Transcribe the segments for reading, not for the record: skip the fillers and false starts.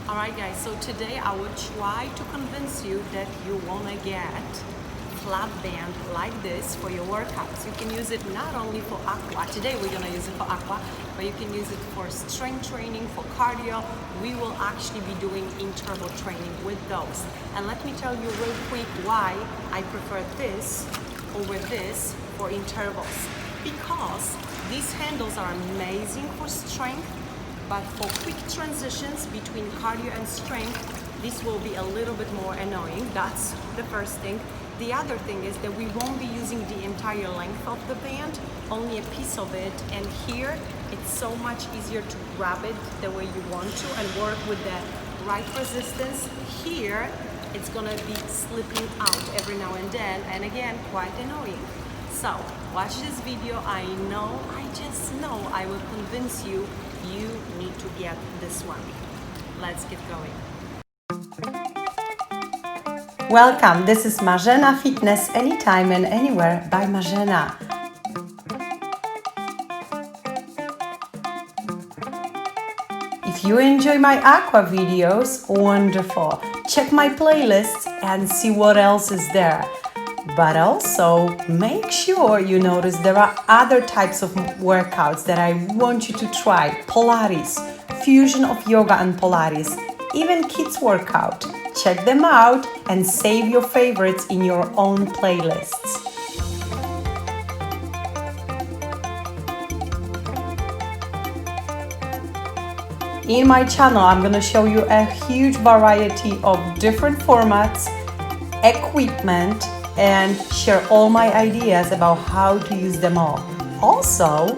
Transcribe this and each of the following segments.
Alright guys, so today I will try to convince you that you want to get flat band like this for your workouts. You can use it not only for Aqua, today we're going to use it for Aqua, but you can use it for strength training, for cardio. We will actually be doing interval training with those. And let me tell you real quick why I prefer this over this for intervals. Because these handles are amazing for strength, but for quick transitions between cardio and strength, this will be a little bit more annoying. That's the first thing. The other thing is that we won't be using the entire length of the band, only a piece of it. And here, it's so much easier to grab it the way you want to and work with the right resistance. Here, it's gonna be slipping out every now and then, and again, quite annoying. So, watch this video. I just know I will convince you you need to get this one. Let's get going. Welcome, this is Marzena Fitness Anytime and Anywhere by Marzena. If you enjoy my Aqua videos, wonderful. Check my playlists and see what else is there. But also, make sure you notice there are other types of workouts that I want you to try. Pilates, fusion of yoga and Pilates, even kids workout. Check them out and save your favorites in your own playlists. In my channel, I'm going to show you a huge variety of different formats, equipment, and share all my ideas about how to use them all. Also,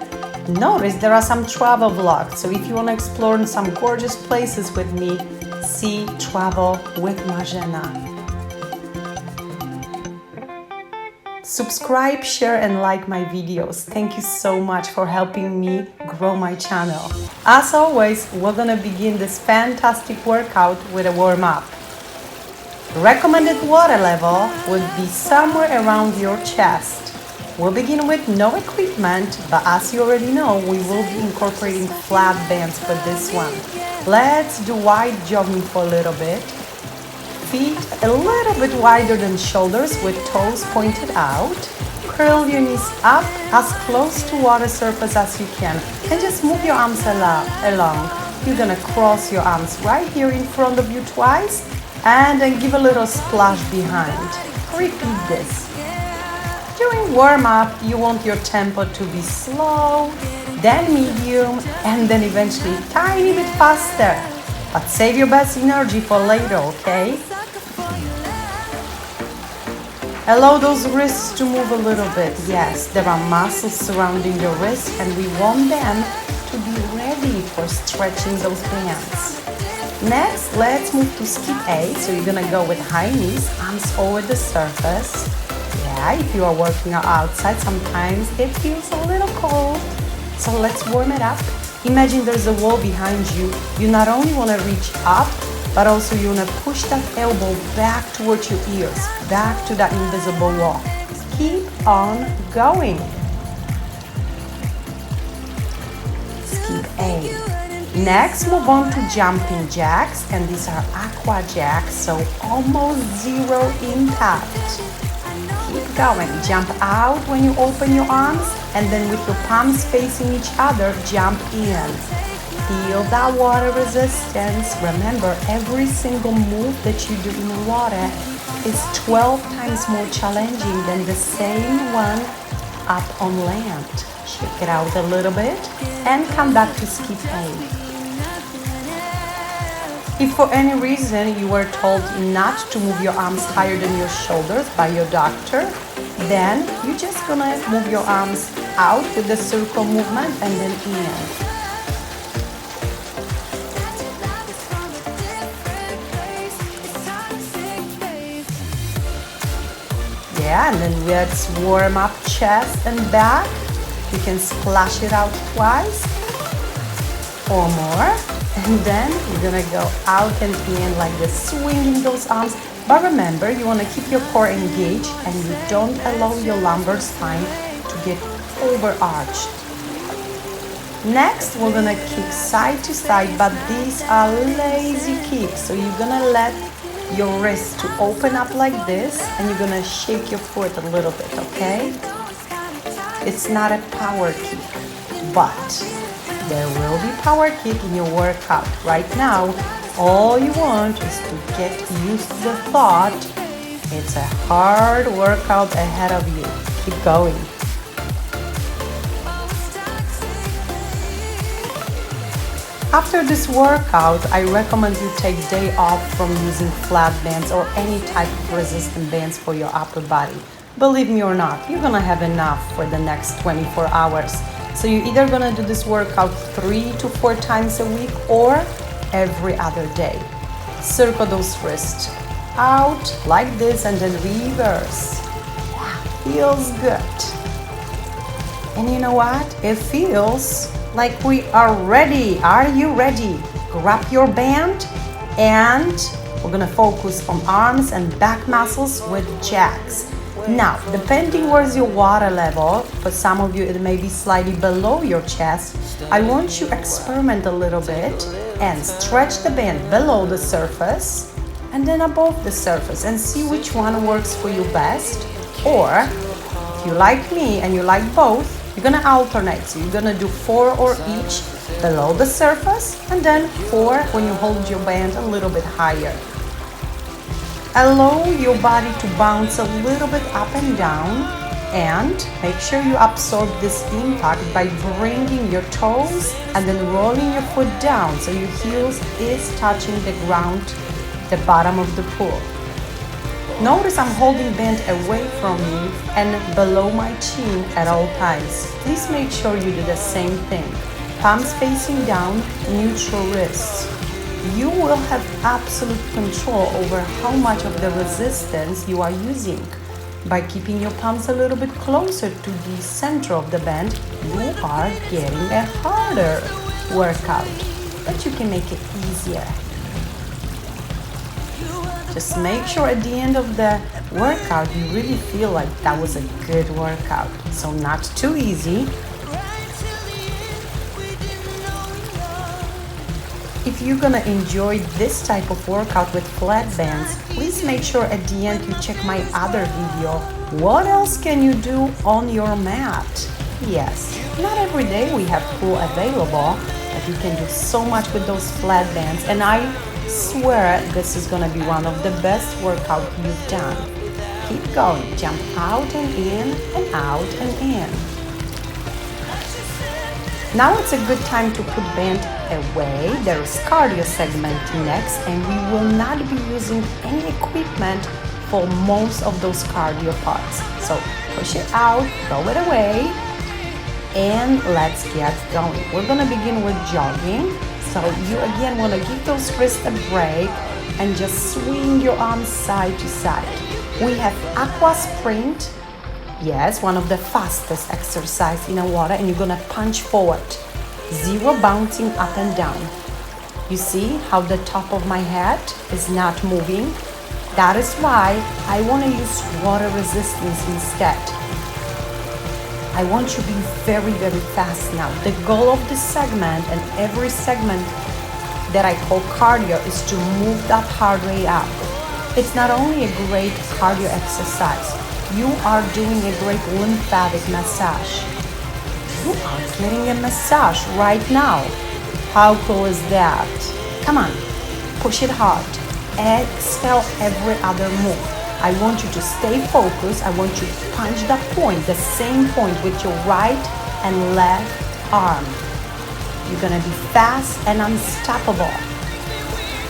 notice there are some travel vlogs, so if you want to explore some gorgeous places with me, see Travel with Marzena. Subscribe, share, and like my videos. Thank you so much for helping me grow my channel. As always, we're gonna begin this fantastic workout with a warm-up. Recommended water level would be somewhere around your chest. We'll begin with no equipment, but as you already know, we will be incorporating flat bands for this one. Let's do wide jogging for a little bit. Feet a little bit wider than shoulders with toes pointed out. Curl your knees up as close to water surface as you can. And just move your arms along. You're gonna cross your arms right here in front of you twice. And then give a little splash behind. Repeat this. During warm-up, you want your tempo to be slow, then medium, and then eventually a tiny bit faster. But save your best energy for later, okay? Allow those wrists to move a little bit. Yes, there are muscles surrounding your wrists, and we want them to be ready for stretching those bands. Next, let's move to skip A. So you're gonna go with high knees, arms over the surface. Yeah, if you are working out outside, sometimes it feels a little cold. So let's warm it up. Imagine there's a wall behind you. You not only wanna reach up, but also you wanna push that elbow back towards your ears, back to that invisible wall. Keep on going. Skip A. Next, move on to jumping jacks, and these are aqua jacks, so almost zero impact. Keep going. Jump out when you open your arms, and then with your palms facing each other, jump in. Feel that water resistance. Remember, every single move that you do in the water is 12 times more challenging than the same one up on land. Shake it out a little bit, and come back to skip A. If for any reason you were told not to move your arms higher than your shoulders by your doctor, then you're just gonna move your arms out with the circle movement and then in. Yeah, and then let's warm up chest and back. You can splash it out twice or more. And then you're gonna go out and in like this, swinging those arms. But remember, you wanna keep your core engaged and you don't allow your lumbar spine to get overarched. Next, we're gonna kick side to side, but these are lazy kicks. So you're gonna let your wrist to open up like this, and you're gonna shake your foot a little bit, okay? It's not a power kick, but there will be power kick in your workout. Right now, all you want is to get used to the thought it's a hard workout ahead of you. Keep going. After this workout, I recommend you take day off from using flat bands or any type of resistant bands for your upper body. Believe me or not, you're gonna have enough for the next 24 hours. So you're either gonna do this workout 3 to 4 times a week or every other day. Circle those wrists out like this and then reverse. Yeah, feels good. And you know what? It feels like we are ready. Are you ready? Grab your band and we're gonna focus on arms and back muscles with jacks. Now, depending where's your water level, for some of you it may be slightly below your chest, I want you to experiment a little bit and stretch the band below the surface and then above the surface and see which one works for you best. Or, if you like me and you like both, you're gonna alternate. So you're gonna do 4 or each below the surface and then 4 when you hold your band a little bit higher. Allow your body to bounce a little bit up and down and make sure you absorb this impact by bringing your toes and then rolling your foot down so your heels is touching the ground, the bottom of the pool. Notice I'm holding band away from me and below my chin at all times. Please make sure you do the same thing. Palms facing down, neutral wrists. You will have absolute control over how much of the resistance you are using. By keeping your palms a little bit closer to the center of the band, you are getting a harder workout, but you can make it easier. Just make sure at the end of the workout you really feel like that was a good workout. So not too easy. If you're gonna enjoy this type of workout with flat bands, please make sure at the end you check my other video. What else can you do on your mat? Yes, not every day we have pool available, but you can do so much with those flat bands, and I swear this is gonna be one of the best workouts you've done. Keep going, jump out and in and out and in. Now it's a good time to put band away. There is cardio segment next, and we will not be using any equipment for most of those cardio parts. So push it out, throw it away, and let's get going. We're gonna begin with jogging. So you again wanna give those wrists a break and just swing your arms side to side. We have Aqua Sprint. Yes, one of the fastest exercise in the water, and you're gonna punch forward. 0 bouncing up and down. You see how the top of my head is not moving? That is why I wanna use water resistance instead. I want you to be very, very fast now. The goal of this segment and every segment that I call cardio is to move that heart rate up. It's not only a great cardio exercise, you are doing a great lymphatic massage. You are getting a massage right now. How cool is that? Come on, push it hard. Exhale every other move. I want you to stay focused. I want you to punch that point, the same point with your right and left arm. You're gonna be fast and unstoppable.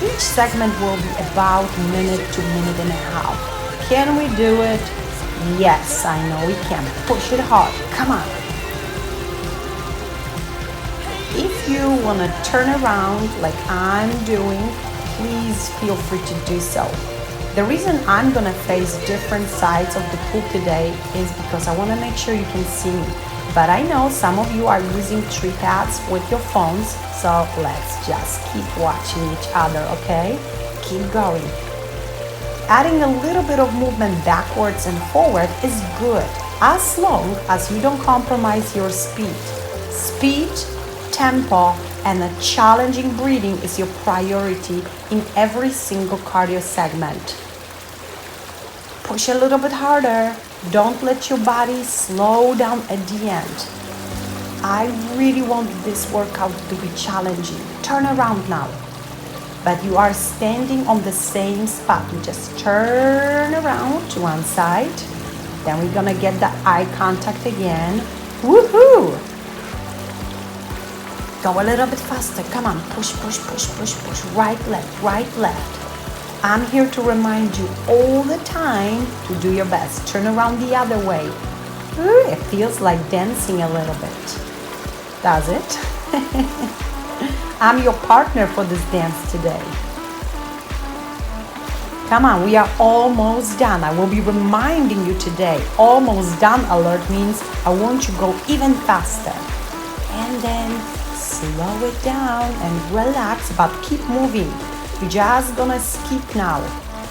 Each segment will be about minute to minute and a half. Can we do it? Yes, I know we can. Push it hard. Come on. If you want to turn around like I'm doing, please feel free to do so. The reason I'm going to face different sides of the pool today is because I want to make sure you can see me. But I know some of you are using tree pads with your phones, so let's just keep watching each other, okay? Keep going. Adding a little bit of movement backwards and forward is good, as long as you don't compromise your speed. Speed tempo and a challenging breathing is your priority in every single cardio segment. Push a little bit harder. Don't let your body slow down at the end. I really want this workout to be challenging. Turn around now. But you are standing on the same spot. You just turn around to one side. Then we're gonna get the eye contact again. Woohoo! Go a little bit faster. Come on. Push, push, push, push, push. Right, left, right, left. I'm here to remind you all the time to do your best. Turn around the other way. Ooh, it feels like dancing a little bit. Does it? I'm your partner for this dance today. Come on, we are almost done. I will be reminding you today. Almost done alert means I want you to go even faster. And then slow it down and relax, but keep moving. You're just gonna skip now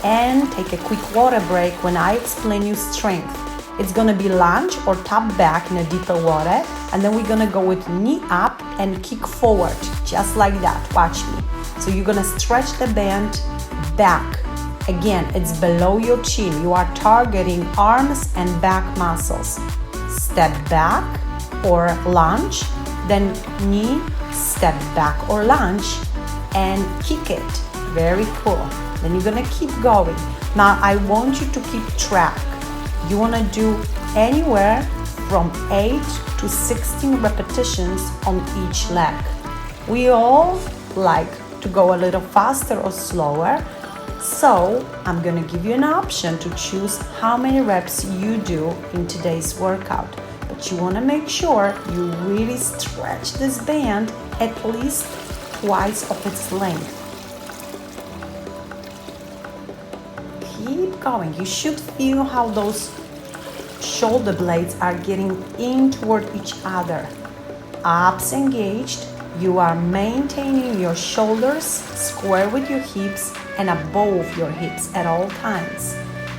and take a quick water break when I explain you strength. It's gonna be lunge or tap back in a deeper water, and then we're gonna go with knee up and kick forward, just like that. Watch me. So you're gonna stretch the band back. Again, it's below your chin. You are targeting arms and back muscles. Step back or lunge, then knee, step back or lunge, and kick it. Very cool. Then you're gonna keep going. Now I want you to keep track. You wanna do anywhere from 8 to 16 repetitions on each leg. We all like to go a little faster or slower, so I'm gonna give you an option to choose how many reps you do in today's workout. But you wanna make sure you really stretch this band at least twice of its length. Keep going. You should feel how those shoulder blades are getting in toward each other. Abs engaged. You are maintaining your shoulders square with your hips and above your hips at all times.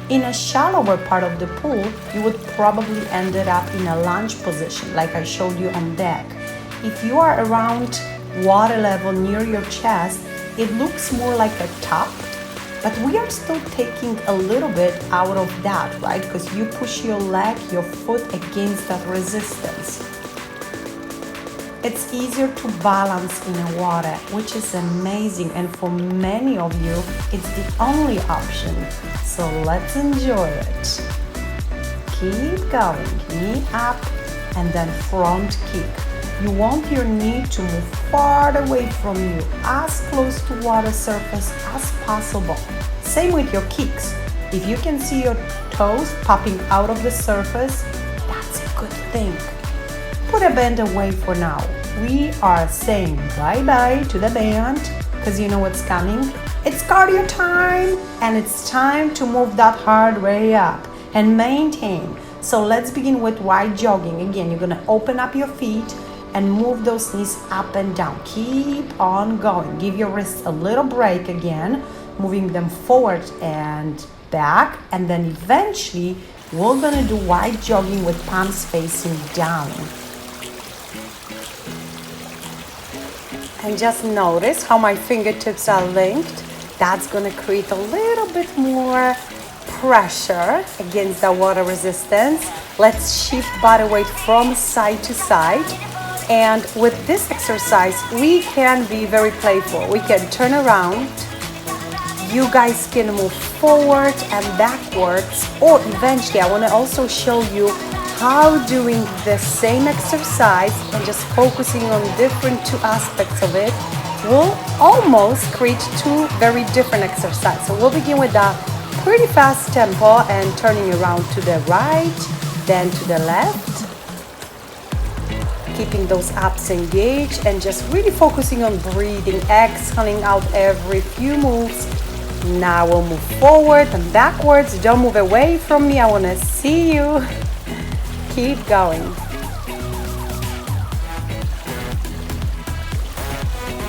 In a shallower part of the pool, you would probably end up in a lunge position like I showed you on deck. If you are around water level near your chest, it looks more like a top, but we are still taking a little bit out of that, right? Because you push your leg, your foot against that resistance. It's easier to balance in the water, which is amazing, and for many of you, it's the only option. So let's enjoy it. Keep going, knee up and then front kick. You want your knee to move far away from you, as close to water surface as possible. Same with your kicks. If you can see your toes popping out of the surface, that's a good thing. Put a band away for now. We are saying bye-bye to the band because you know what's coming. It's cardio time, and it's time to move that heart rate up and maintain. So let's begin with wide jogging. Again, you're gonna open up your feet and move those knees up and down. Keep on going. Give your wrists a little break again, moving them forward and back, and then eventually we're gonna do wide jogging with palms facing down. And just notice how my fingertips are linked. That's gonna create a little bit more pressure against the water resistance. Let's shift body weight from side to side. And with this exercise, we can be very playful. We can turn around. You guys can move forward and backwards, or eventually I want to also show you how doing the same exercise and just focusing on different two aspects of it will almost create two very different exercises. So we'll begin with a pretty fast tempo and turning around to the right, then to the left. Keeping those abs engaged and just really focusing on breathing, exhaling out every few moves. Now we'll move forward and backwards. Don't move away from me. I want to see you. Keep going.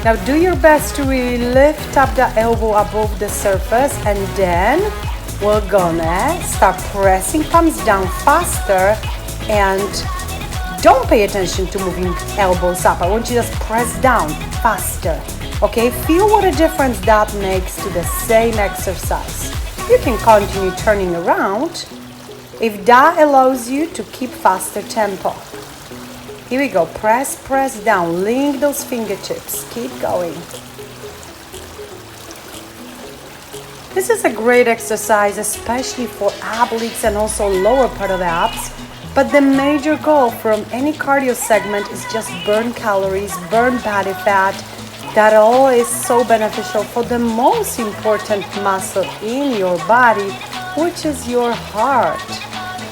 Now do your best to really lift up the elbow above the surface, and then we're gonna start pressing palms down faster and Don't pay attention to moving elbows up. I want you to just press down faster. Okay, feel what a difference that makes to the same exercise. You can continue turning around if that allows you to keep faster tempo. Here we go, press down, link those fingertips, keep going. This is a great exercise, especially for obliques and also lower part of the abs. But the major goal from any cardio segment is just burn calories, burn body fat. That all is so beneficial for the most important muscle in your body, which is your heart.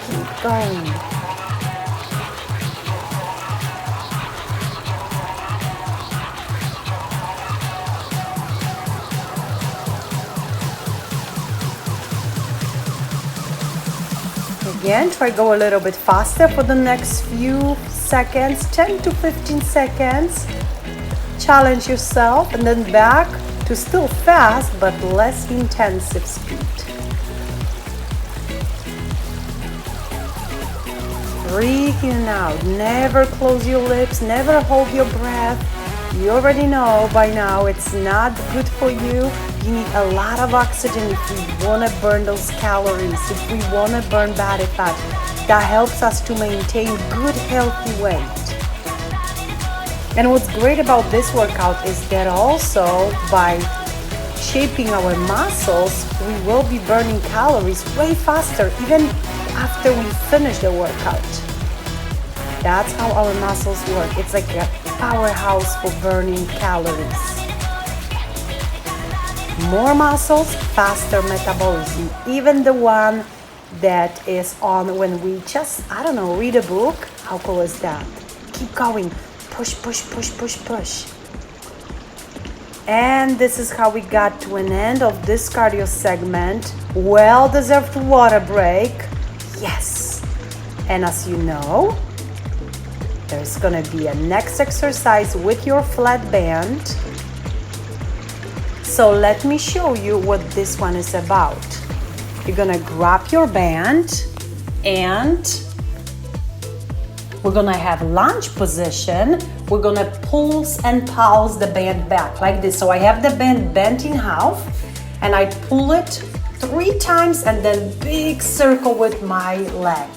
Keep going. Again, try go a little bit faster for the next few seconds, 10 to 15 seconds. Challenge yourself and then back to still fast but less intensive speed. Breathe in and out. Never close your lips, never hold your breath. You already know by now it's not good for you. You need a lot of oxygen if we want to burn those calories, if we want to burn body fat. That helps us to maintain good, healthy weight. And what's great about this workout is that also by shaping our muscles, we will be burning calories way faster even after we finish the workout. That's how our muscles work. It's like a powerhouse for burning calories. More muscles, faster metabolism. Even the one that is on when we just, read a book. How cool is that? Keep going. Push, push, push, push, push. And this is how we got to an end of this cardio segment. Well-deserved water break. Yes. And as you know, there's gonna be a next exercise with your flat band. So let me show you what this one is about. You're gonna grab your band and we're gonna have lunge position. We're gonna pulse and pulse the band back like this. So I have the band bent in half and I pull it 3 times and then big circle with my leg.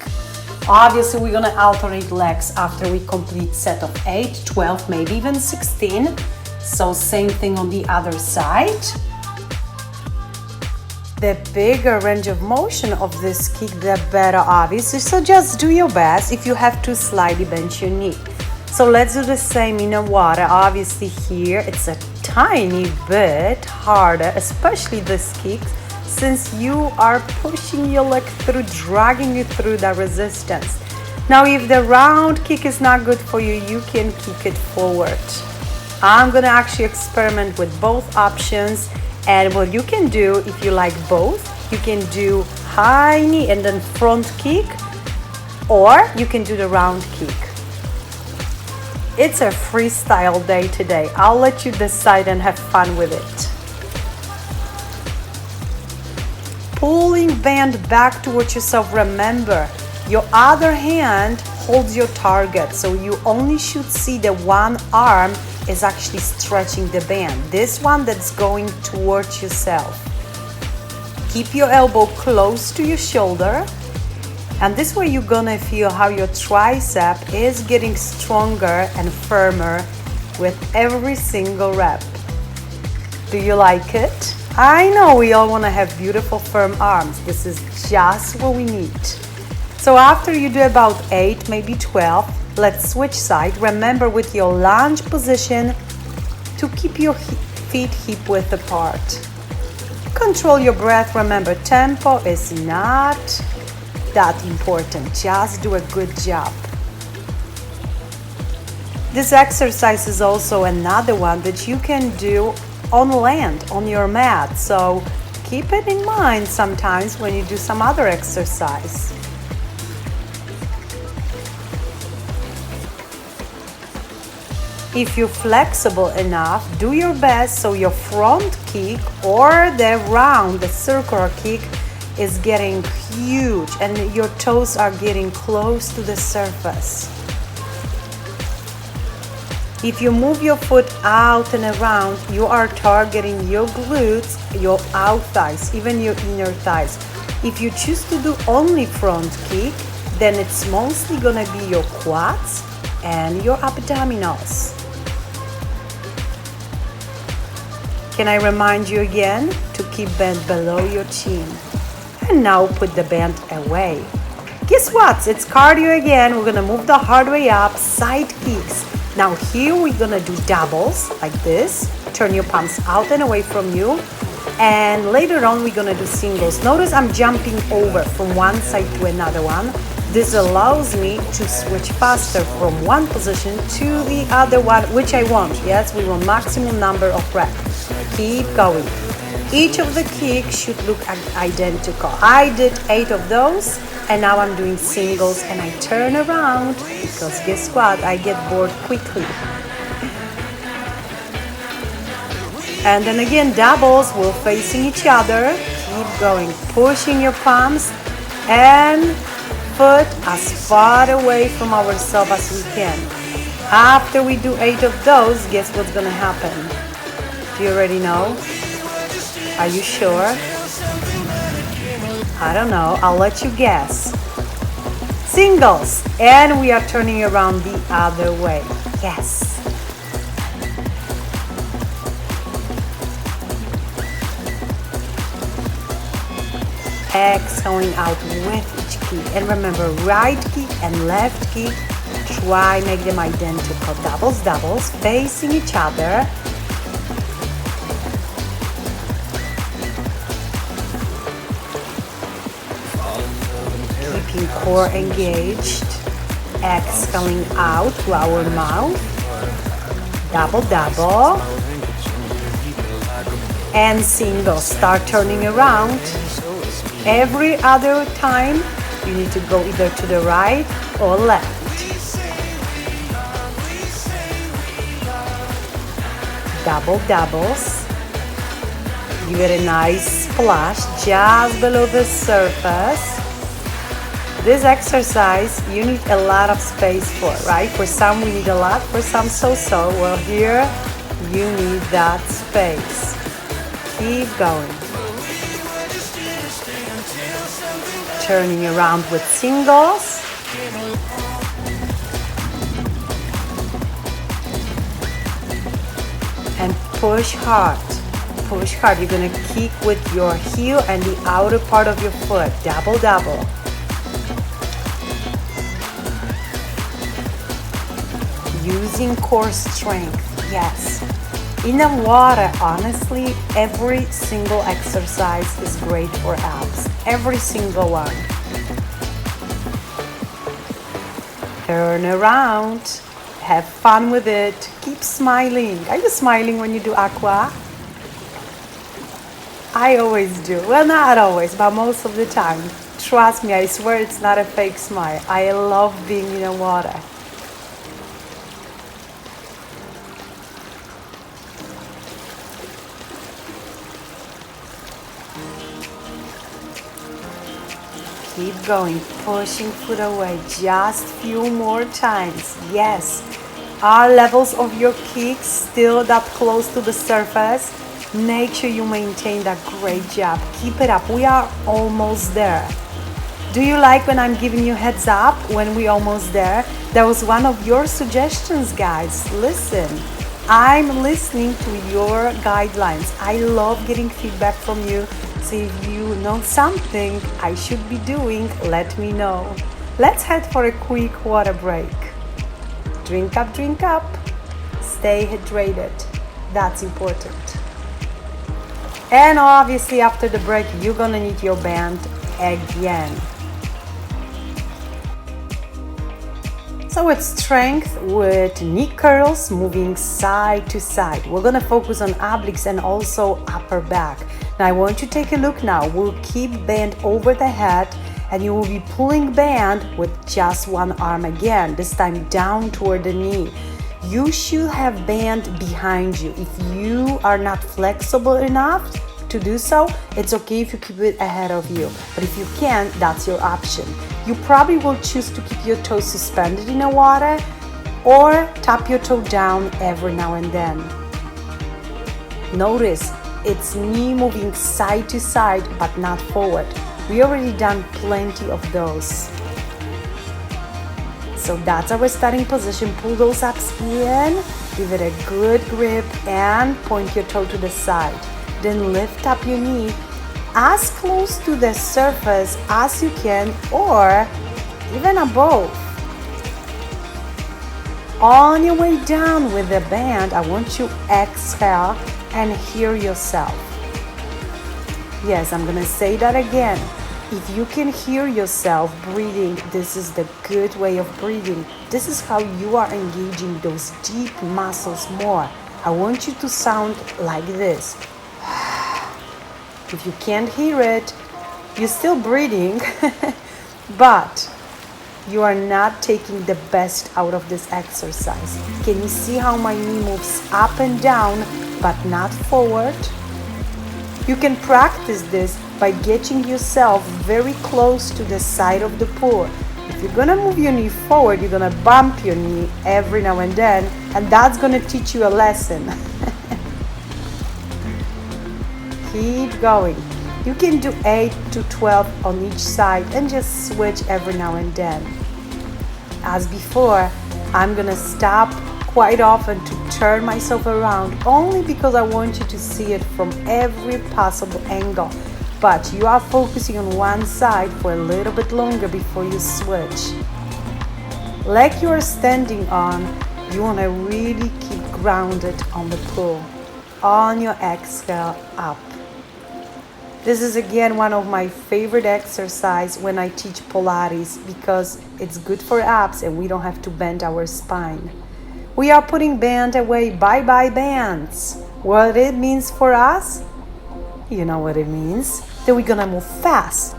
Obviously, we're gonna alternate legs after we complete set of 8, 12, maybe even 16. So same thing on the other side. The bigger range of motion of this kick, the better, obviously. So just do your best. If you have to slightly bend your knee. So let's do the same in the water. Obviously here, it's a tiny bit harder, especially this kick, since you are pushing your leg through, dragging you through the resistance. Now, if the round kick is not good for you, you can kick it forward. I'm gonna actually experiment with both options. And what you can do, if you like both, you can do high knee and then front kick, or you can do the round kick. It's a freestyle day today. I'll let you decide and have fun with it. Pulling band back towards yourself. Remember, your other hand holds your target, so you only should see the one arm is actually stretching the band. This one that's going towards yourself. Keep your elbow close to your shoulder, and this way you're gonna feel how your tricep is getting stronger and firmer with every single rep. Do you like it? I know we all wanna have beautiful firm arms. This is just what we need. So after you do about 8, maybe 12, let's switch side. Remember with your lunge position to keep your feet hip width apart. Control your breath. Remember, tempo is not that important. Just do a good job. This exercise is also another one that you can do on land, on your mat. So keep it in mind sometimes when you do some other exercise. If you're flexible enough, do your best so your front kick or the round, the circular kick is getting huge and your toes are getting close to the surface. If you move your foot out and around, you are targeting your glutes, your out thighs, even your inner thighs. If you choose to do only front kick, then it's mostly gonna be your quads and your abdominals. Can I remind you again to keep bend below your chin? And now put the band away. Guess what? It's cardio again. We're gonna move the hard way up, side kicks. Now here we're gonna do doubles like this. Turn your palms out and away from you. And later on we're gonna do singles. Notice I'm jumping over from one side to another one. This allows me to switch faster from one position to the other one, which I want. Yes, we want maximum number of reps. Keep going. Each of the kicks should look identical. I did 8 of those, and now I'm doing singles, and I turn around because guess what? I get bored quickly. And then again, doubles, we're facing each other. Keep going, pushing your palms and foot as far away from ourselves as we can. After we do 8 of those, guess what's gonna happen? Do you already know? Are you sure? I don't know. I'll let you guess. Singles. And we are turning around the other way. Yes. Exhaling out with each kick. And remember, right kick and left kick, try make them identical. Doubles, doubles, facing each other. Keeping core engaged, exhaling out through our mouth, double, double, and single. Start turning around. Every other time, you need to go either to the right or left. Double, doubles. Give it a nice splash just below the surface. This exercise, you need a lot of space for, right? For some, we need a lot. For some, so-so. Well, here, you need that space. Keep going. Turning around with singles. And push hard. Push hard. You're going to kick with your heel and the outer part of your foot. Double, double. Using core strength, yes. In the water, honestly, every single exercise is great for abs. Every single one. Turn around. Have fun with it. Keep smiling. Are you smiling when you do aqua? I always do. Well, not always, but most of the time. Trust me, I swear it's not a fake smile. I love being in the water. Keep going, pushing foot away, just few more times. Yes, are levels of your kicks still that close to the surface? Make sure you maintain that great job. Keep it up, we are almost there. Do you like when I'm giving you heads up when we're almost there? That was one of your suggestions, guys. Listen, I'm listening to your guidelines. I love getting feedback from you. So if you know something I should be doing, let me know. Let's head for a quick water break. Drink up, stay hydrated. That's important. And obviously after the break, you're gonna need your band again. So it's strength with knee curls moving side to side. We're gonna focus on obliques and also upper back. Now I want you to take a look now. We'll keep band over the head and you will be pulling band with just one arm again, this time down toward the knee. You should have band behind you. If you are not flexible enough to do so, it's okay if you keep it ahead of you. But if you can, that's your option. You probably will choose to keep your toes suspended in the water, or tap your toe down every now and then. Notice it's me moving side to side but not forward. We already done plenty of those. So that's our starting position. Pull those abs in, give it a good grip, and point your toe to the side. Then lift up your knee as close to the surface as you can, or even above. On your way down with the band, I want you to exhale and hear yourself. Yes, I'm gonna say that again. If you can hear yourself breathing, this is the good way of breathing. This is how you are engaging those deep muscles more. I want you to sound like this. If you can't hear it, you're still breathing, but you are not taking the best out of this exercise. Can you see how my knee moves up and down, but not forward? You can practice this by getting yourself very close to the side of the pool. If you're gonna move your knee forward, you're gonna bump your knee every now and then, and that's gonna teach you a lesson. Keep going. You can do 8 to 12 on each side and just switch every now and then. As before, I'm gonna stop quite often to turn myself around only because I want you to see it from every possible angle. But you are focusing on one side for a little bit longer before you switch. Like you are standing on, you want to really keep grounded on the pool. On your exhale, up. This is again one of my favorite exercises when I teach Pilates because it's good for abs and we don't have to bend our spine. We are putting band away. Bye-bye bands. What it means for us? You know what it means. Then we're gonna move fast.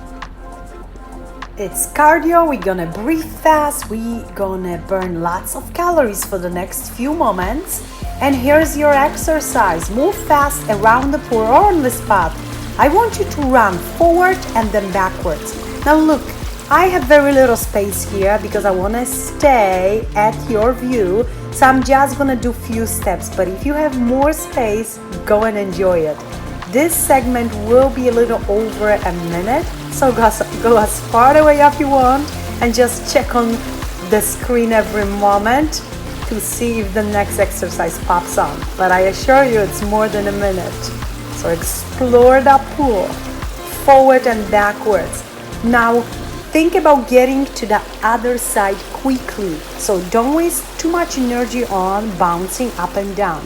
It's cardio. We're gonna breathe fast. We're gonna burn lots of calories for the next few moments. And here's your exercise. Move fast around the pool or on the spot. I want you to run forward and then backwards. Now look, I have very little space here because I want to stay at your view. So I'm just going to do few steps. But if you have more space, go and enjoy it. This segment will be a little over a minute. So go as far away as you want and just check on the screen every moment to see if the next exercise pops on. But I assure you it's more than a minute. So explore that pool, forward and backwards. Now think about getting to the other side quickly. So don't waste too much energy on bouncing up and down.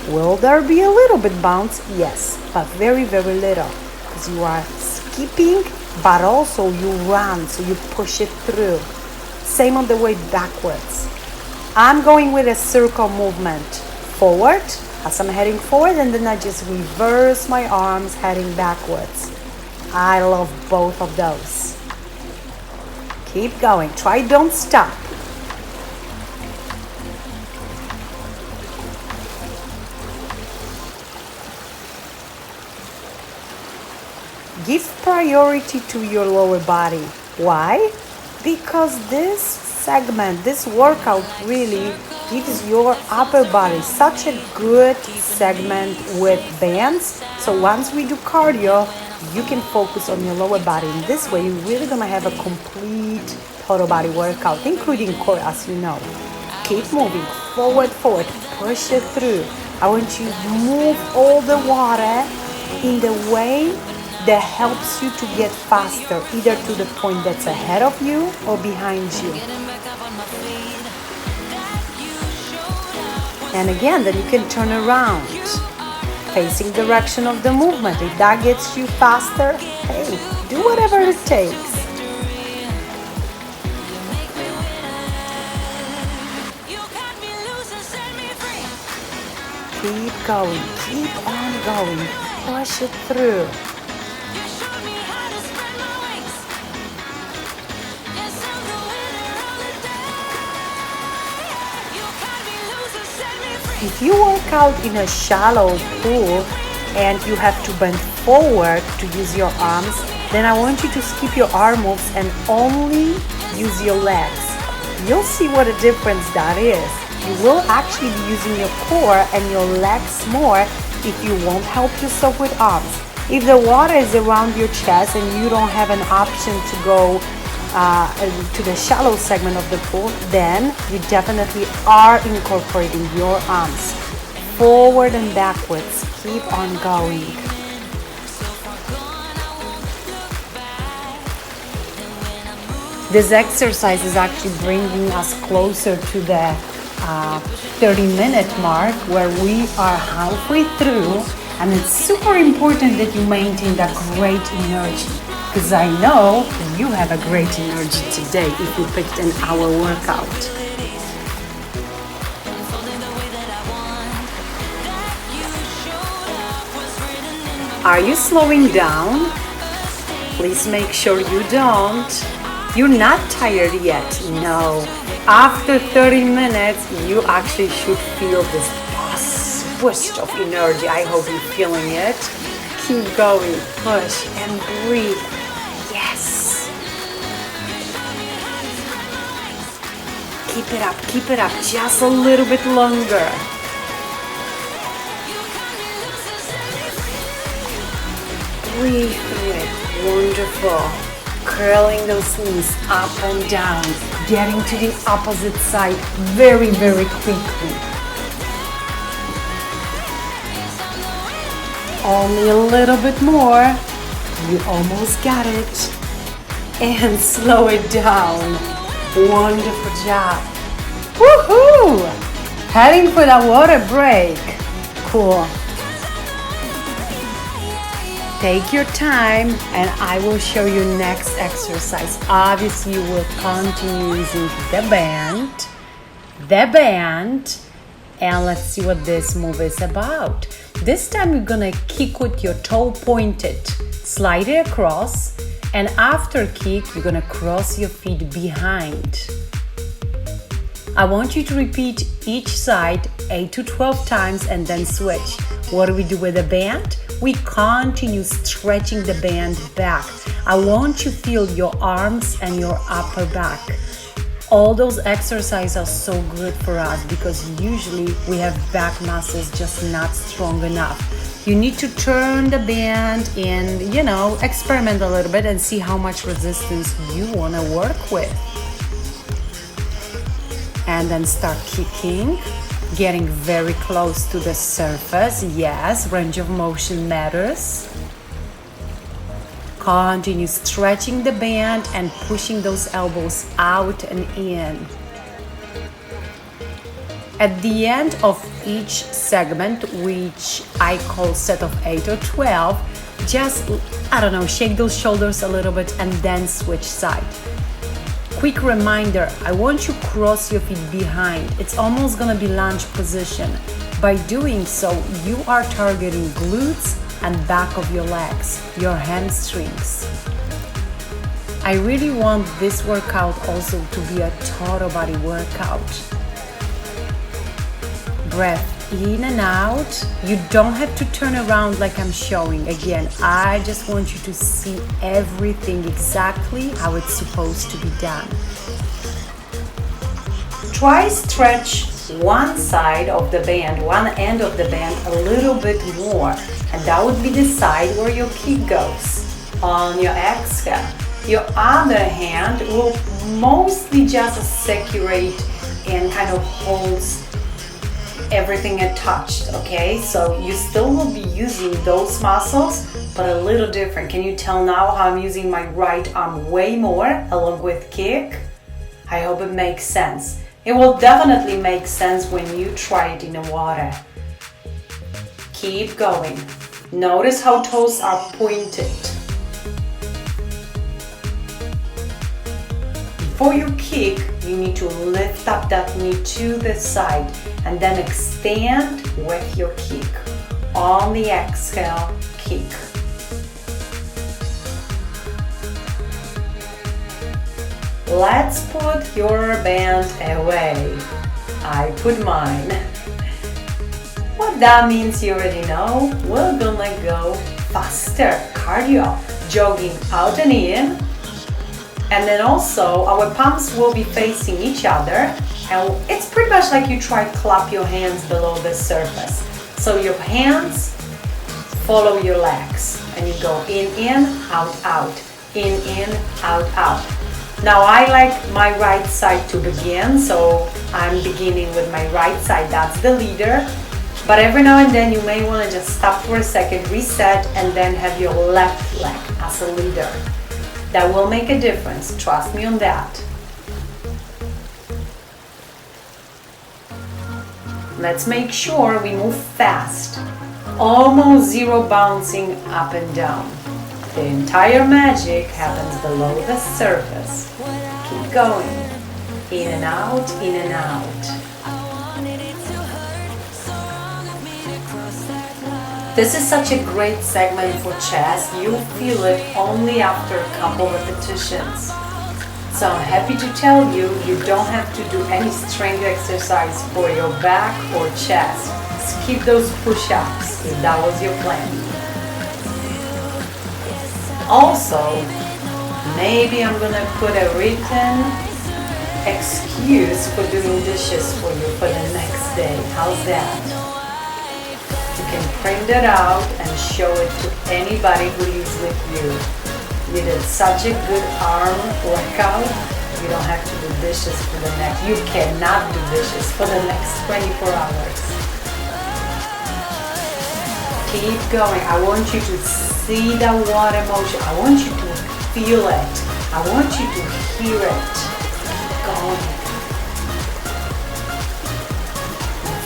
Will there be a little bit bounce? Yes, but very, very little. Because you are skipping, but also you run, so you push it through. Same on the way backwards. I'm going with a circle movement. Forward, as I'm heading forward, and then I just reverse my arms heading backwards. I love both of those. Keep going. Try, don't stop. Give priority to your lower body. Why? Because this segment, this workout really gives your upper body such a good segment with bands. So once we do cardio, you can focus on your lower body. In this way, you're really gonna have a complete total body workout, including core, as you know. Keep moving, forward, forward, push it through. I want you to move all the water in the way that helps you to get faster, either to the point that's ahead of you or behind you. And again, then you can turn around, facing the direction of the movement. If that gets you faster, hey, do whatever it takes. Keep going, keep on going, push it through. If you work out in a shallow pool and you have to bend forward to use your arms, then I want you to skip your arm moves and only use your legs. you'll see what a difference that is. You will actually be using your core and your legs more if you won't help yourself with arms. If the water is around your chest and you don't have an option to go to the shallow segment of the pool, then you definitely are incorporating your arms forward and backwards. Keep on going. This exercise is actually bringing us closer to the 30-minute mark, where we are halfway through, and it's super important that you maintain that great energy, because I know you have a great energy today if you picked an hour workout. Are you slowing down? Please make sure you don't. You're not tired yet. No. After 30 minutes, you actually should feel this burst of energy. I hope you're feeling it. Keep going. Push and breathe. Yes. Keep it up. Keep it up. Just a little bit longer. Breathe through it. Wonderful. Curling those knees up and down, getting to the opposite side very, very quickly. Only a little bit more. You almost got it. And slow it down. Wonderful job. Woohoo! Heading for that water break. Cool. Take your time and I will show you next exercise. Obviously, you will continue using the band, and let's see what this move is about. This time you're gonna kick with your toe pointed, slide it across, and after kick, you're gonna cross your feet behind. I want you to repeat each side 8 to 12 times and then switch. What do we do with the band? We continue stretching the band back. I want you to feel your arms and your upper back. All those exercises are so good for us because usually we have back muscles just not strong enough. You need to turn the band and, experiment a little bit and see how much resistance you want to work with. And then start kicking. Getting very close to the surface. Yes, range of motion matters. Continue stretching the band and pushing those elbows out and in. At the end of each segment, which I call set of 8 or 12, just, shake those shoulders a little bit and then switch side. Quick reminder, I want you to cross your feet behind. It's almost gonna be lunge position. By doing so, you are targeting glutes and back of your legs, your hamstrings. I really want this workout also to be a total body workout. Breath in and out. You don't have to turn around like I'm showing. Again, I just want you to see everything exactly how it's supposed to be done. Try stretch one side of the band, one end of the band a little bit more, and that would be the side where your kick goes. On your exhale, your other hand will mostly just saturate and kind of holds everything attached, okay? So you still will be using those muscles, but a little different. Can you tell now how I'm using my right arm way more along with kick? I hope it makes sense. It will definitely make sense when you try it in the water. Keep going. Notice how toes are pointed. Before you kick, you need to lift up that knee to the side and then extend with your kick. On the exhale, kick. Let's put your band away. I put mine. What that means you already know. We're gonna go faster. Cardio. Jogging out and in. And then also our palms will be facing each other, and it's pretty much like you try to clap your hands below the surface. So your hands follow your legs and you go in, out, out, in, out, out. Now I like my right side to begin, so I'm beginning with my right side, that's the leader. But every now and then you may want to just stop for a second, reset, and then have your left leg as a leader. That will make a difference, trust me on that. Let's make sure we move fast. Almost zero bouncing up and down. The entire magic happens below the surface. Keep going. In and out, in and out. This is such a great segment for chest. You'll feel it only after a couple repetitions. So I'm happy to tell you, you don't have to do any strength exercise for your back or chest. Skip those push-ups if that was your plan. Also, maybe I'm gonna put a written excuse for doing dishes for you for the next day. How's that? You can print it out and show it to anybody who lives with you. You did such a good arm workout, you don't have to do dishes for the next, you cannot do dishes for the next 24 hours. Keep going. I want you to see the water motion. I want you to feel it. I want you to hear it. Keep going.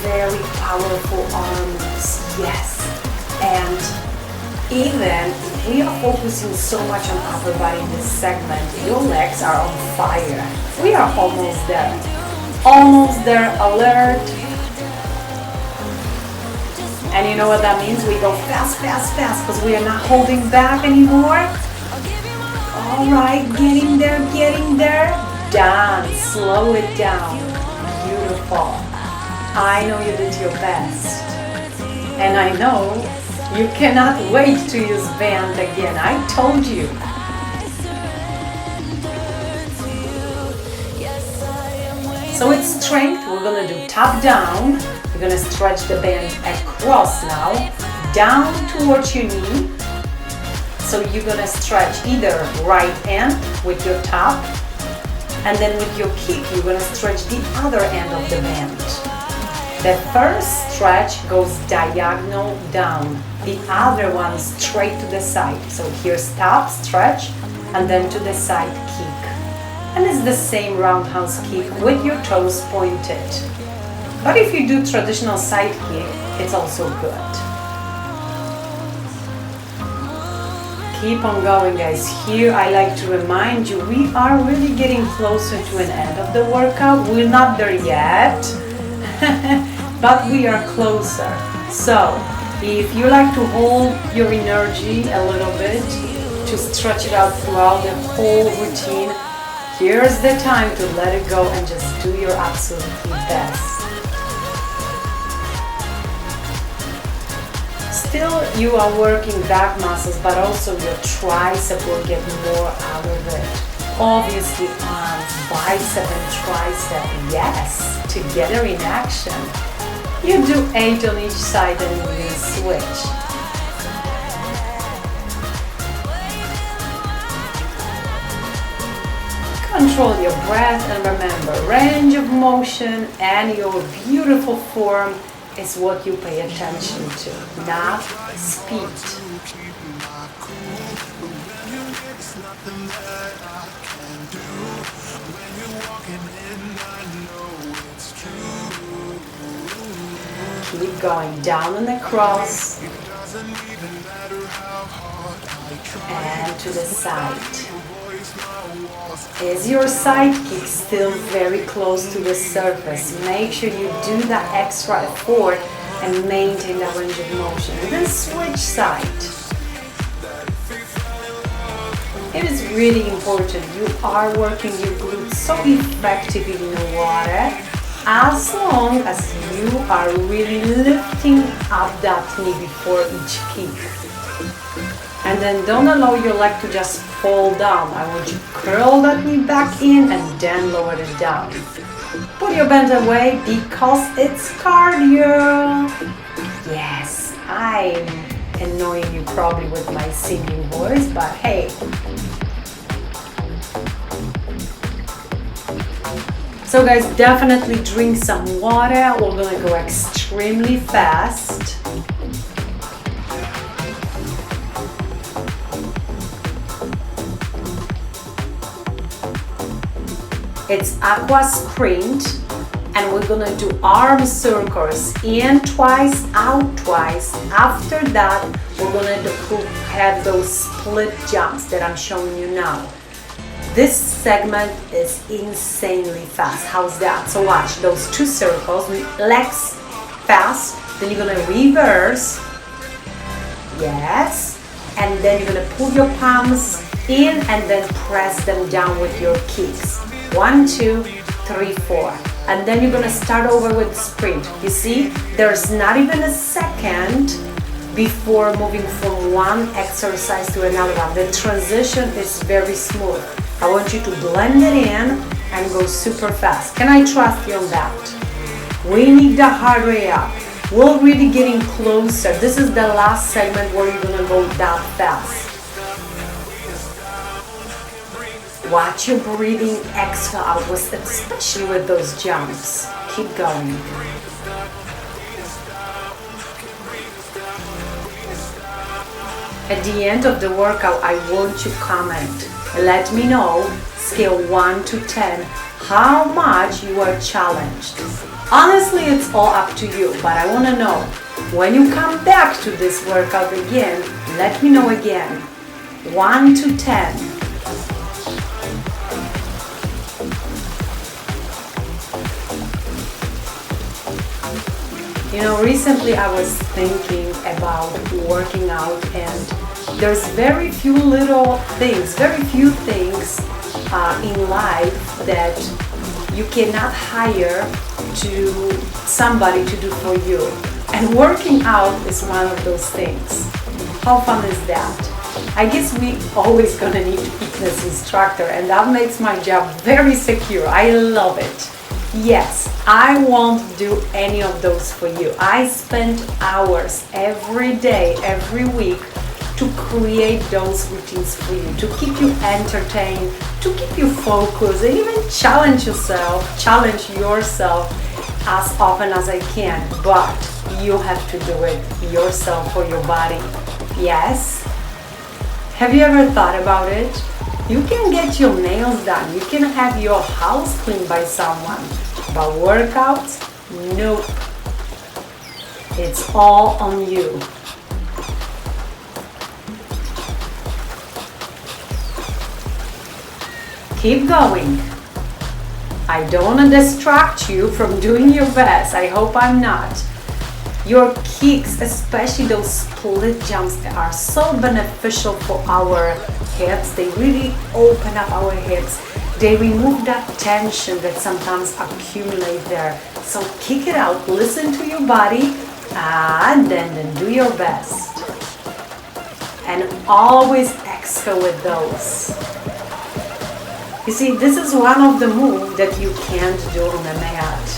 Very powerful arms. Yes. And even if we are focusing so much on upper body in this segment, your legs are on fire. We are almost there. Almost there, alert. And you know what that means? We go fast, fast, fast because we are not holding back anymore. All right, getting there. Done. Slow it down. Beautiful. I know you did your best. And I know you cannot wait to use band again. I told you. So it's strength. We're going to do top down. We're going to stretch the band across now. Down towards your knee. So you're going to stretch either right end with your top. And then with your kick, you're going to stretch the other end of the band. The first stretch goes diagonal down, the other one straight to the side. So here stop, stretch, and then to the side kick. And it's the same roundhouse kick with your toes pointed. But if you do traditional side kick, it's also good. Keep on going, guys. Here I like to remind you, we are really getting closer to an end of the workout. We're not there yet. But we are closer. So if you like to hold your energy a little bit to stretch it out throughout the whole routine, here's the time to let it go and just do your absolutely best. Still you are working back muscles, but also your tricep will get more out of it. Obviously arms, bicep and tricep, yes, together in action. You do 8 on each side and you switch. Control your breath and remember, range of motion and your beautiful form is what you pay attention to, not speed. Keep going down on the cross and to the side. Is your side kick still very close to the surface? Make sure you do that extra effort and maintain that range of motion. And then switch side. It is really important. You are working your glutes so effectively in the water as long as you are really lifting up that knee before each kick. And then don't allow your leg to just fall down. I want you to curl that knee back in and then lower it down. Put your band away because it's cardio. Yes, I'm annoying you probably with my singing voice, but hey. So guys, definitely drink some water. We're gonna go extremely fast. It's Aqua Sprint, and we're gonna do arm circles, in twice, out twice. After that, we're gonna have those split jumps that I'm showing you now. This segment is insanely fast. How's that? So watch those 2 circles, legs fast, then you're gonna reverse, yes, and then you're gonna pull your palms in and then press them down with your kicks. 1, 2, 3, 4. And then you're gonna start over with sprint. You see, there's not even a second before moving from one exercise to another one. The transition is very smooth. I want you to blend it in and go super fast. Can I trust you on that? We need the heart rate up. We're really getting closer. This is the last segment where you're gonna go that fast. Watch your breathing exhale out, especially with those jumps. Keep going. At the end of the workout, I want you to comment. Let me know, scale 1 to 10, how much you are challenged. Honestly, it's all up to you, but I want to know, when you come back to this workout again, let me know again. 1 to 10. You know, recently I was thinking about working out, and there's very few things in life that you cannot hire to somebody to do for you. And working out is one of those things. How fun is that? I guess we always gonna need a fitness instructor, and that makes my job very secure. I love it. Yes, I won't do any of those for you. I spend hours every day, every week to create those routines for you, to keep you entertained, to keep you focused, and even challenge yourself as often as I can. But you have to do it yourself for your body. Yes? Have you ever thought about it? You can get your nails done, you can have your house cleaned by someone, but workouts? Nope. It's all on you. Keep going. I don't want to distract you from doing your best. I hope I'm not. Your kicks, especially those split jumps, are so beneficial for our hips. They really open up our hips. They remove that tension that sometimes accumulates there. So kick it out, listen to your body, and then do your best. And always exhale with those. You see, this is one of the moves that you can't do on the mat.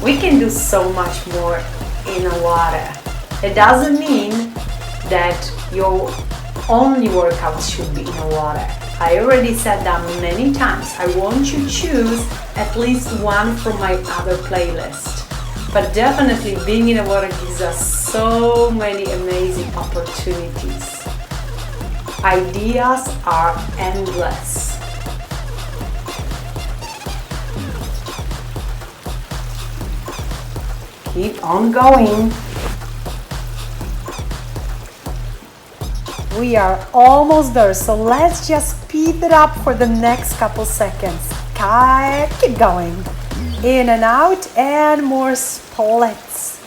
We can do so much more in the water. It doesn't mean that your only workout should be in the water. I already said that many times. I want you to choose at least one from my other playlist. But definitely being in the water gives us so many amazing opportunities. Ideas are endless. Keep on going. We are almost there, so let's just speed it up for the next couple seconds. Keep going. In and out, and more splits.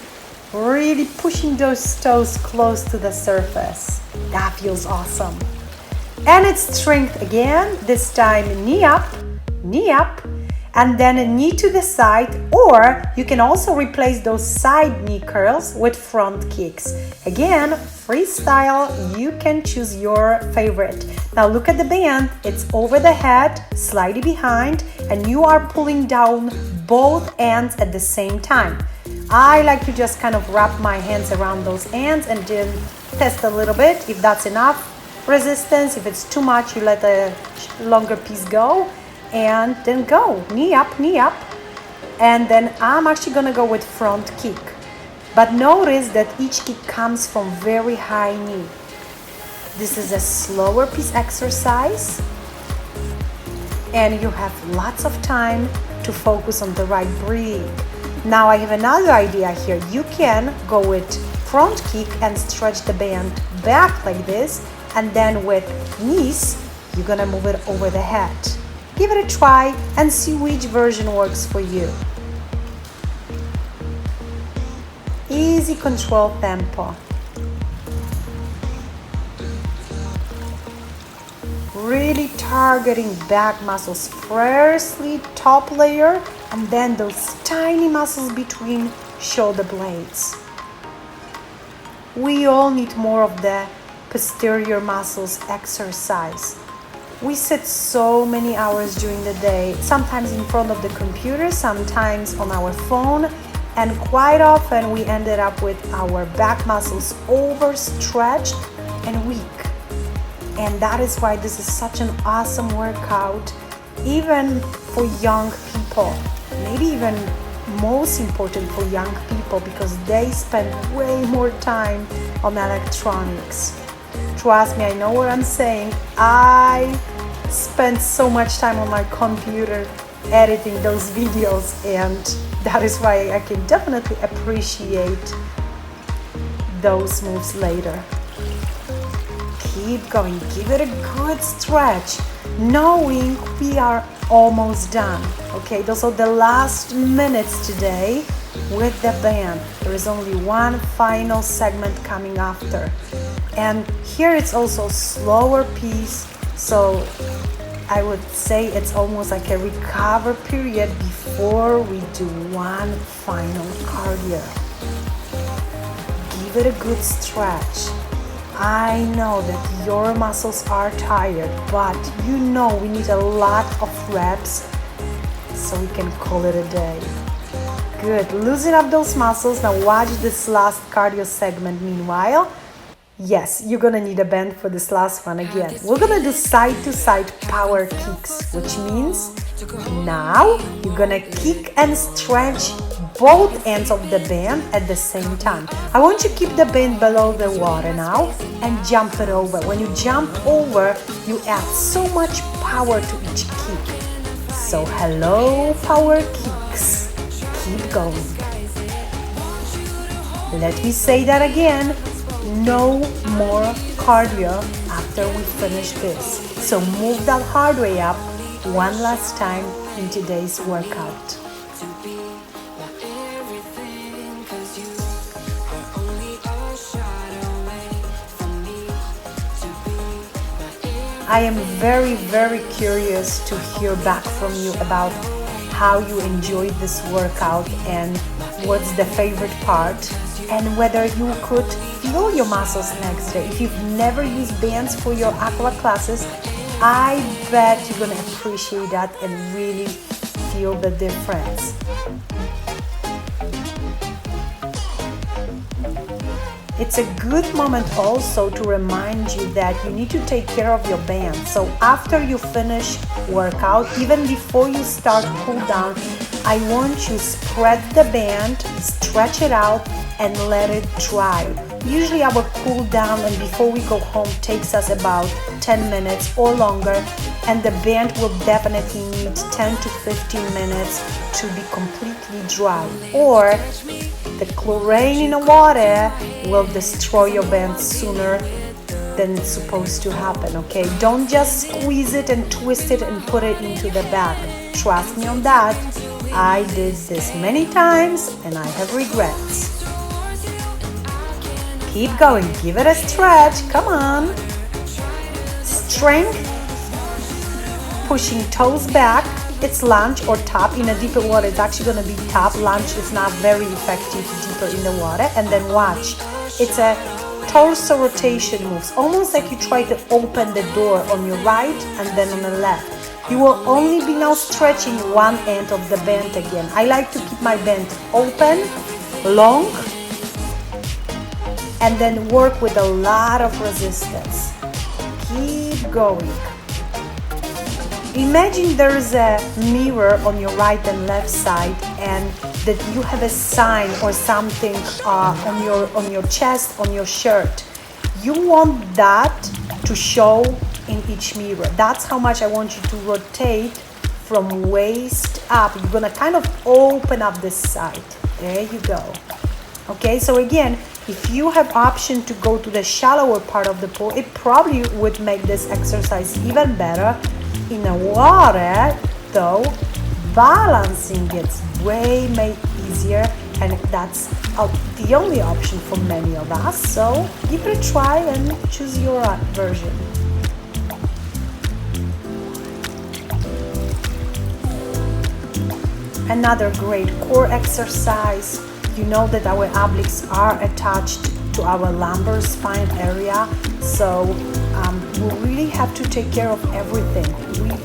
Really pushing those toes close to the surface. That feels awesome. And it's strength again, this time knee up, and then a knee to the side, or you can also replace those side knee curls with front kicks. Again, freestyle, you can choose your favorite. Now look at the band, it's over the head, slightly behind, and you are pulling down both ends at the same time. I like to just kind of wrap my hands around those ends and then test a little bit if that's enough resistance. If it's too much, you let a longer piece go and then go knee up, and then I'm actually gonna go with front kick. But notice that each kick comes from very high knee. This is a slower piece exercise, and you have lots of time to focus on the right breathing. Now I have another idea here. You can go with front kick and stretch the band back like this, and then with knees, you're gonna move it over the head. Give it a try and see which version works for you. Easy control tempo. Really targeting back muscles, firstly top layer, and then those tiny muscles between shoulder blades. We all need more of the posterior muscles exercise. We sit so many hours during the day, sometimes in front of the computer, sometimes on our phone, and quite often we ended up with our back muscles overstretched and weak. And that is why this is such an awesome workout, even for young people. Maybe even most important for young people, because they spend way more time on electronics. Trust me, I know what I'm saying. I spend so much time on my computer editing those videos, and that is why I can definitely appreciate those moves later. Keep going, give it a good stretch, knowing we are almost done. Okay, those are the last minutes today with the band. There is only one final segment coming after. And here it's also a slower piece, so I would say it's almost like a recover period before we do one final cardio. Give it a good stretch. I know that your muscles are tired, but you know we need a lot of reps so we can call it a day. Good, loosen up those muscles. Now watch this last cardio segment meanwhile. Yes, you're gonna need a band for this last one again. We're gonna do side to side power kicks, which means now you're gonna kick and stretch both ends of the band at the same time. I want you to keep the band below the water now and jump it over. When you jump over, you add so much power to each kick. So hello, power kicks. Keep going. Let me say that again. No more cardio after we finish this. So move that heart rate up one last time in today's workout. I am very, very curious to hear back from you about how you enjoyed this workout and what's the favorite part, and whether you could feel your muscles next day. If you've never used bands for your aqua classes, I bet you're gonna appreciate that and really feel the difference. It's a good moment also to remind you that you need to take care of your band. So after you finish workout, even before you start cool down, I want you to spread the band, stretch it out, and let it dry. Usually our cool down and before we go home takes us about 10 minutes or longer, and the band will definitely need 10 to 15 minutes to be completely dry, or the chlorine in the water will destroy your band sooner than it's supposed to happen, okay? Don't just squeeze it and twist it and put it into the bag. Trust me on that. I did this many times and I have regrets. Keep going, give it a stretch, come on. Strength, pushing toes back, it's lunge or tap. In a deeper water, it's actually going to be tap. Lunge is not very effective deeper in the water. And then watch. It's a torso rotation moves, almost like you try to open the door on your right and then on the left. You will only be now stretching one end of the band again. I like to keep my band open, long, and then work with a lot of resistance. Keep going. Imagine there's a mirror on your right and left side, and that you have a sign or something on your chest, on your shirt. You want that to show in each mirror. That's how much I want you to rotate from waist up. You're gonna kind of open up this side. There you go. Okay, so again, if you have option to go to the shallower part of the pool, it probably would make this exercise even better. In the water, though, balancing gets way easier, and that's the only option for many of us. So give it a try and choose your version. Another great core exercise. You know that our obliques are attached to our lumbar spine area, so we really have to take care of everything.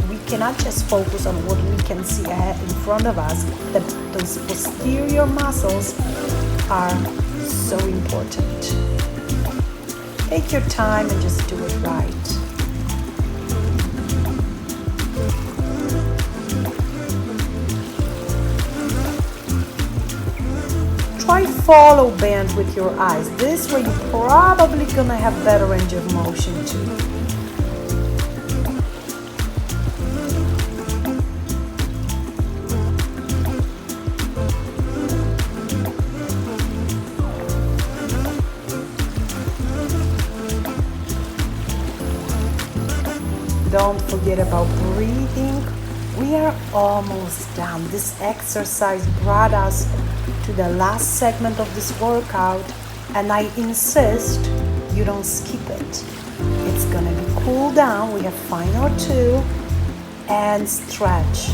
We cannot just focus on what we can see ahead in front of us. Those posterior muscles are so important. Take your time and just do it right. Try follow band with your eyes. This way you're probably gonna have better range of motion too. Don't forget about breathing. We are almost done. This exercise brought us to the last segment of this workout, and I insist you don't skip it. It's gonna be cool down. We have final two and stretch,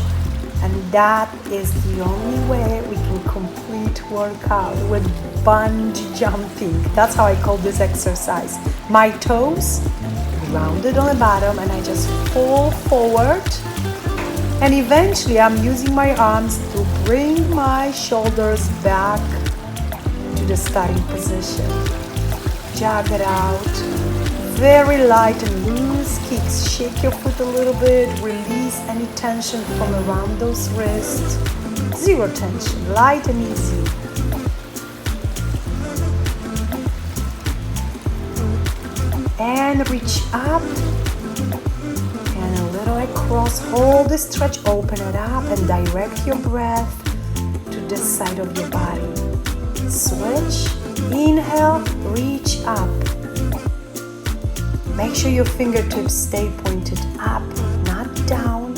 and that is the only way we can complete workout with bungee jumping. That's how I call this exercise. My toes rounded on the bottom, and I just fall forward, and eventually I'm using my arms to bring my shoulders back to the starting position. Jog it out. Very light and loose kicks. Shake your foot a little bit. Release any tension from around those wrists. Zero tension. Light and easy. And reach up. And a little across. Hold the stretch. Open it up and direct your breath to this side of your body. Switch. Inhale. Reach up. Make sure your fingertips stay pointed up, not down,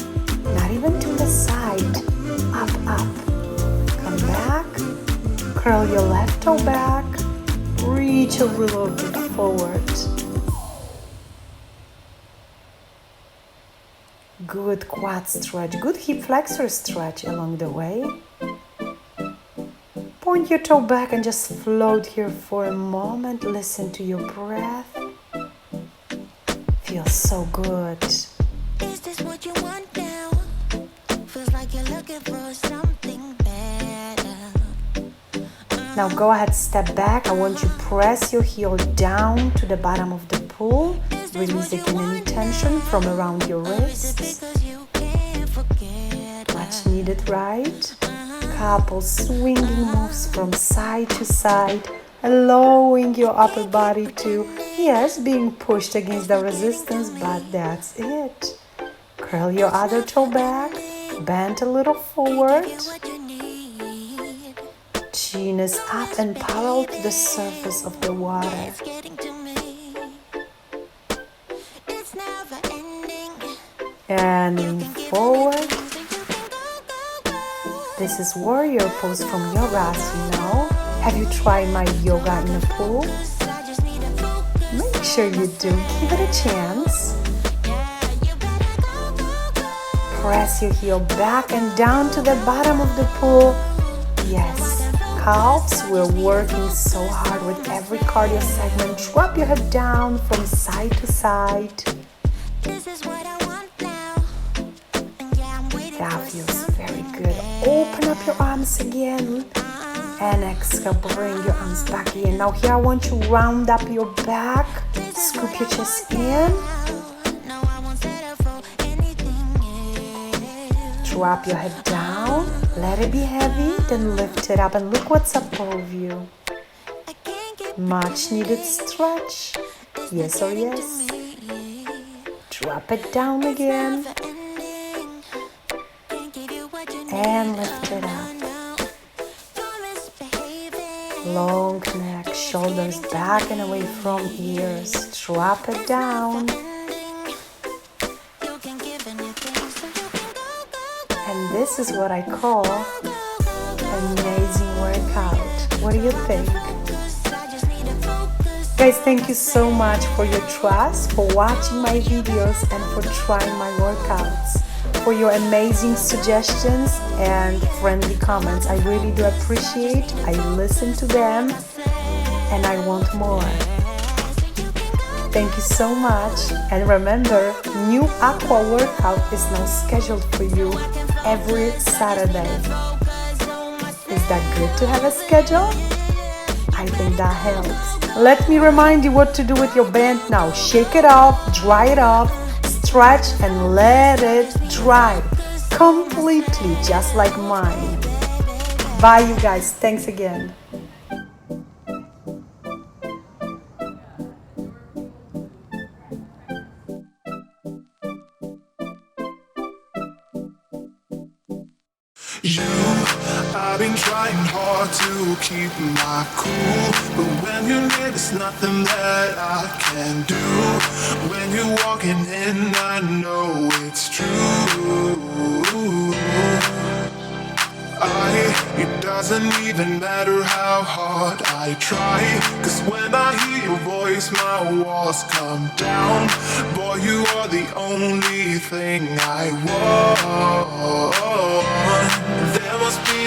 not even to the side. Up, up. Come back. Curl your left toe back. Reach a little bit forward. Good quad stretch. Good hip flexor stretch along the way. Point your toe back and just float here for a moment. Listen to your breath. Feels so good. Is this what you want now? Feels like you're looking for something better. Now go ahead, step back. I want you to press your heel down to the bottom of the pool. Release again any tension from around your wrists. Much needed, right? Couple swinging moves from side to side, allowing your upper body to, yes, being pushed against the resistance, but that's it. Curl your other toe back, bend a little forward. Chin is up and parallel to the surface of the water. And lean forward. This is warrior pose from yoga, as you know. Have you tried my yoga in the pool? Make sure you do. Give it a chance. Press your heel back and down to the bottom of the pool. Yes, calves, we're working so hard with every cardio segment. Drop your head down from side to side. This is what I want now. And yeah, I'm waiting That for feels something. very good. Open up your arms again. And exhale, bring your arms back again. Now here I want you to round up your back. Scoop your chest in. No, I won't settle for anything else. Drop your head down. Let it be heavy. Then lift it up and look what's above you. I can't get Much needed stretch. Yes or yes. me. Drop it down again. Never ending. Can't give you what you need. And lift it up. Now, you're misbehaving. Long neck, shoulders back and away from ears. Drop it down. You can give anything, so you can go. And this is what I call amazing workout. What do you think? I just need to focus. Guys, thank you so much for your trust, for watching my videos and for trying my workouts, for your amazing suggestions and friendly comments. I really do appreciate. I listen to them and I want more. Thank you so much. And remember, new Aqua workout is now scheduled for you every Saturday. Is that good to have a schedule? I think that helps. Let me remind you what to do with your band now. Shake it off, dry it off, stretch and let it dry completely, just like mine. Bye you guys. Thanks again. I've been trying hard to keep my cool, but when you're near, there's nothing that I can do. When you're walking in, I know it's true. It doesn't even matter how hard I try, 'cause when I hear your voice, my walls come down. Boy, you are the only thing I want. There must be